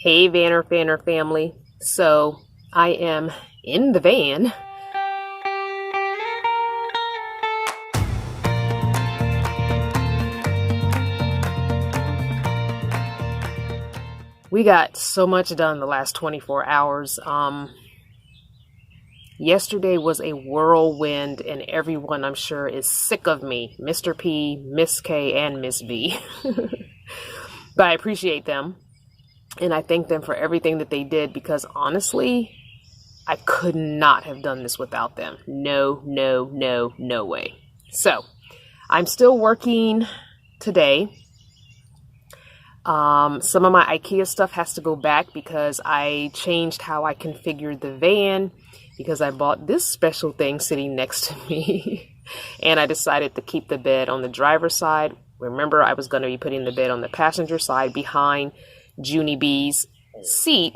Hey Vanner family. So I am in the van. We got so much done the last 24 hours. Yesterday was a whirlwind and everyone, I'm sure, is sick of me. Mr. P, Miss K, and Miss V. But I appreciate them. And I thank them for everything that they did because honestly, I could not have done this without them. No way. So I'm still working today. Some of my IKEA stuff has to go back because I changed how I configured the van because I bought this special thing sitting next to me. And I decided to keep the bed on the driver's side. Remember, I was going to be putting the bed on the passenger side behind Junie B's seat,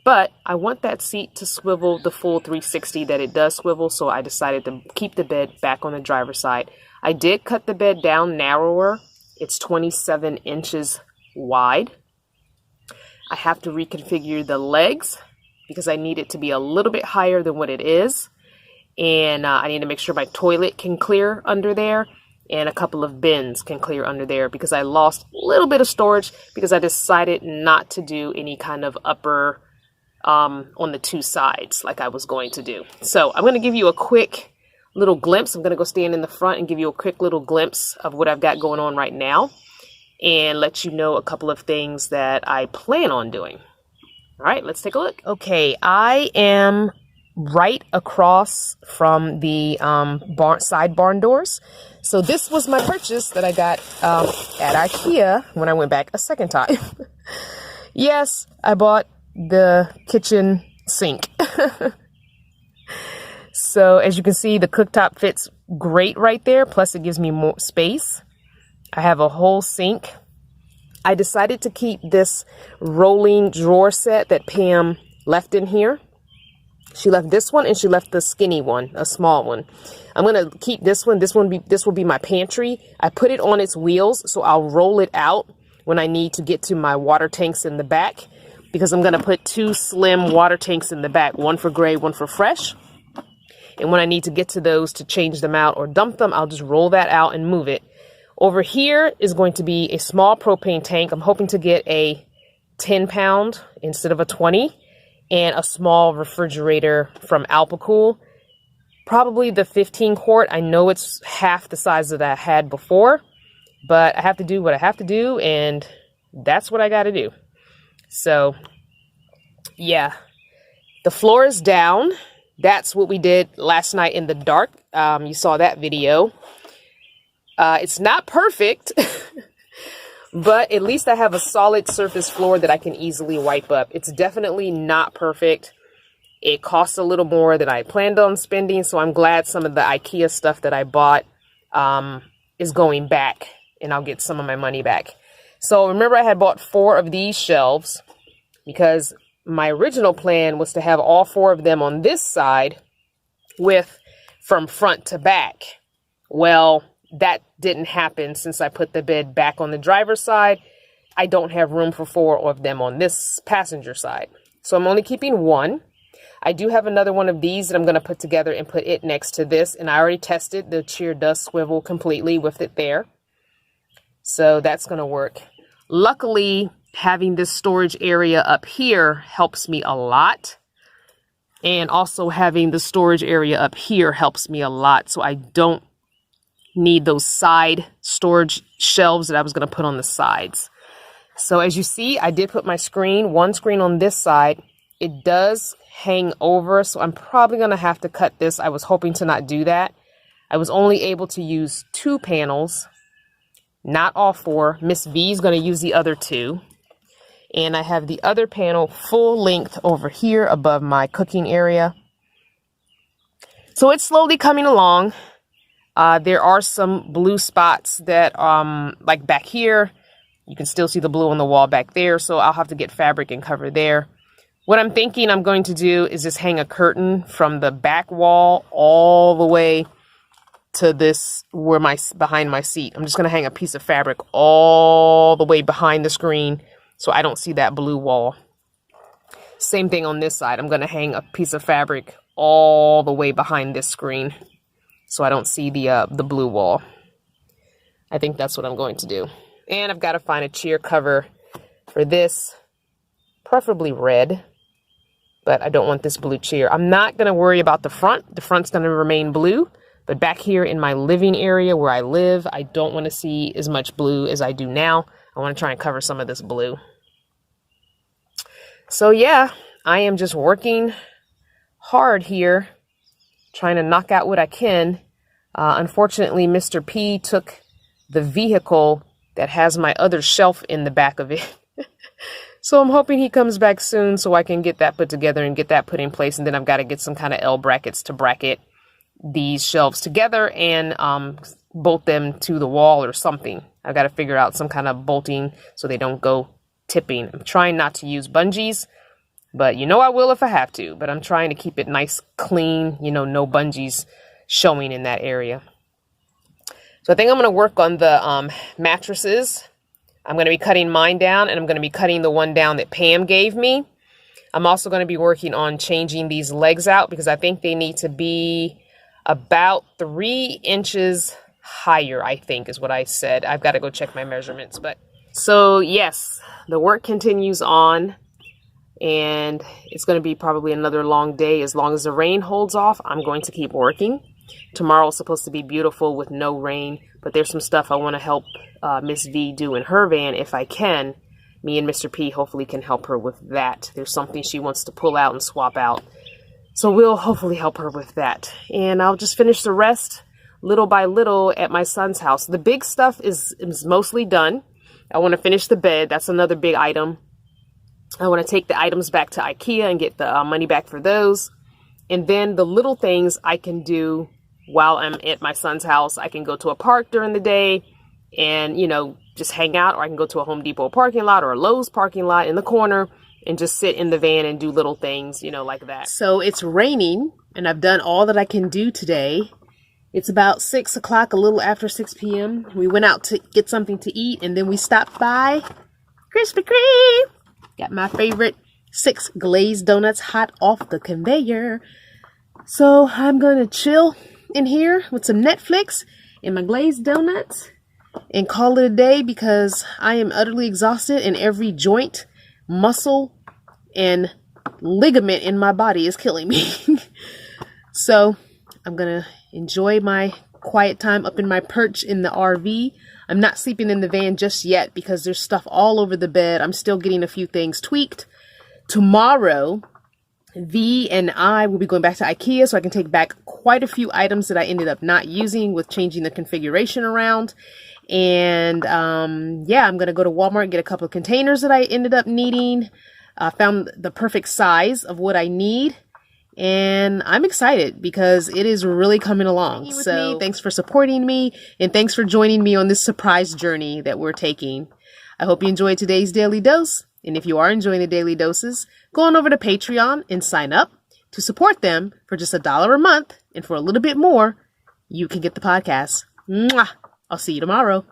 but I want that seat to swivel the full 360 that it does swivel, so I decided to keep the bed back on the driver's side. I did cut the bed down narrower. It's 27 inches wide. I have to reconfigure the legs because I need it to be a little bit higher than what it is, and I need to make sure my toilet can clear under there and a couple of bins can clear under there because I lost a little bit of storage because I decided not to do any kind of upper on the two sides like I was going to do. So I'm going to give you a quick little glimpse. I'm going to go stand in the front and give you a quick little glimpse of what I've got going on right now and let you know a couple of things that I plan on doing. All right, let's take a look. Okay, I am right across from the side barn doors. So this was my purchase that I got at IKEA when I went back a second time. Yes, I bought the kitchen sink. So as you can see, the cooktop fits great right there. Plus it gives me more space. I have a whole sink. I decided to keep this rolling drawer set that Pam left in here. She left this one and she left the skinny one, a small one. I'm going to keep this one. This will be my pantry. I put it on its wheels, so I'll roll it out when I need to get to my water tanks in the back because I'm going to put two slim water tanks in the back, one for gray, one for fresh. And when I need to get to those to change them out or dump them, I'll just roll that out and move it. Over here is going to be a small propane tank. I'm hoping to get a 10-pound instead of a 20. And a small refrigerator from Alpacool. Probably the 15 quart. I know it's half the size that I had before, but I have to do what I have to do, and that's what I got to do. So, yeah. The floor is down. That's what we did last night in the dark. You saw that video. It's not perfect. But at least I have a solid surface floor that I can easily wipe up. It's definitely not perfect. It costs a little more than I planned on spending, so I'm glad some of the IKEA stuff that I bought is going back, and I'll get some of my money back. So remember, I had bought 4 of these shelves because my original plan was to have all 4 of them on this side with from front to back. Well, that didn't happen since I put the bed back on the driver's side. I don't have room for 4 of them on this passenger side. So I'm only keeping 1. I do have another one of these that I'm going to put together and put it next to this. And I already tested. The chair does swivel completely with it there. So that's going to work. Luckily, having this storage area up here helps me a lot. And also having the storage area up here helps me a lot. So I don't need those side storage shelves that I was going to put on the sides. So as you see, I did put my screen, one screen on this side. It does hang over, so I'm probably going to have to cut this. I was hoping to not do that. I was only able to use 2 panels, not all 4. Miss V is going to use the other 2. And I have the other panel full length over here above my cooking area. So it's slowly coming along. There are some blue spots that, like back here, you can still see the blue on the wall back there. So I'll have to get fabric and cover there. What I'm thinking I'm going to do is just hang a curtain from the back wall all the way to this, where behind my seat. I'm just going to hang a piece of fabric all the way behind the screen so I don't see that blue wall. Same thing on this side. I'm going to hang a piece of fabric all the way behind this screen so I don't see the blue wall. I think that's what I'm going to do. And I've got to find a cheer cover for this, preferably red, but I don't want this blue cheer. I'm not going to worry about the front. The front's going to remain blue, but back here in my living area where I live, I don't want to see as much blue as I do now. I want to try and cover some of this blue. So yeah, I am just working hard here, trying to knock out what I can. Unfortunately, Mr. P took the vehicle that has my other shelf in the back of it. So I'm hoping he comes back soon so I can get that put together and get that put in place. And then I've got to get some kind of L brackets to bracket these shelves together and bolt them to the wall or something. I've got to figure out some kind of bolting so they don't go tipping. I'm trying not to use bungees, but you know I will if I have to. But I'm trying to keep it nice, clean, you know, no bungees showing in that area. So I think I'm going to work on the mattresses. I'm going to be cutting mine down, and I'm going to be cutting the one down that Pam gave me. I'm also going to be working on changing these legs out because I think they need to be about 3 inches higher, I think is what I said. I've got to go check my measurements. But so yes, the work continues on, and it's going to be probably another long day. As long as the rain holds off, I'm going to keep working. Tomorrow is supposed to be beautiful with no rain, but there's some stuff I want to help Miss V do in her van if I can. Me and Mr. P hopefully can help her with that. There's something she wants to pull out and swap out. So we'll hopefully help her with that. And I'll just finish the rest little by little at my son's house. The big stuff is mostly done. I want to finish the bed. That's another big item. I want to take the items back to IKEA and get the money back for those. And then the little things I can do while I'm at my son's house. I can go to a park during the day and, you know, just hang out, or I can go to a Home Depot parking lot or a Lowe's parking lot in the corner and just sit in the van and do little things, you know, like that. So it's raining and I've done all that I can do today. It's about 6 o'clock, a little after 6 p.m. We went out to get something to eat, and then we stopped by Krispy Kreme. Got my favorite 6 glazed donuts hot off the conveyor. So I'm going to chill in here with some Netflix and my glazed donuts and call it a day because I am utterly exhausted and every joint, muscle, and ligament in my body is killing me. So I'm going to enjoy my quiet time up in my perch in the RV. I'm not sleeping in the van just yet because there's stuff all over the bed. I'm still getting a few things tweaked. Tomorrow, V and I will be going back to IKEA so I can take back quite a few items that I ended up not using with changing the configuration around. And yeah, I'm going to go to Walmart and get a couple of containers that I ended up needing. I found the perfect size of what I need. And I'm excited because it is really coming along. So thanks for supporting me, and thanks for joining me on this surprise journey that we're taking. I hope you enjoyed today's Daily Dose. And if you are enjoying the Daily Doses, go on over to Patreon and sign up to support them for just $1 a month. And for a little bit more, you can get the podcast. Mwah! I'll see you tomorrow.